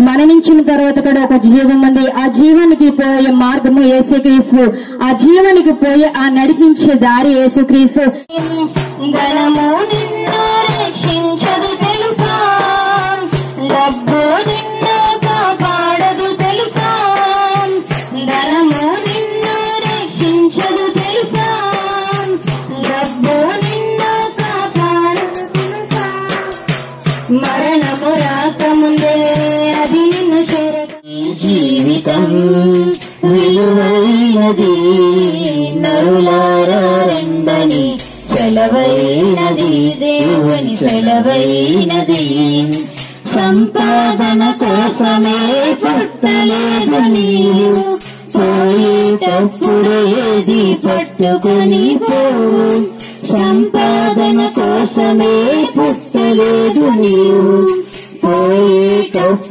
మరణించిన తర్వాత కూడా ఒక జీవం ఉంది. ఆ జీవానికి పోయే మార్గము యేసుక్రీస్తు, ఆ జీవానికి పోయే ఆ నడిపించే దారి యేసుక్రీస్తు. ధనము నిన్ను రక్షించదు తెలుసా, డబ్బు నిన్ను కాపాడదు తెలుసా, ధనము నిన్ను రక్షించదు తెలుసా, డబ్బు నిన్ను కాపాడదు తెలుసా, మరణము రాకముందే అది నిన్ను చేరదు. జీవితం విలువైనది, నరులారా రండని సెలవైనది, దేవుని సెలవైనది. సంపాదన కోసమే పుట్టలేదు నీవు, పోయేటప్పుడేది పట్టుకొని పో. సంపాదన కోసమే పుట్టలేదు నీవు, పోయేటప్పుడు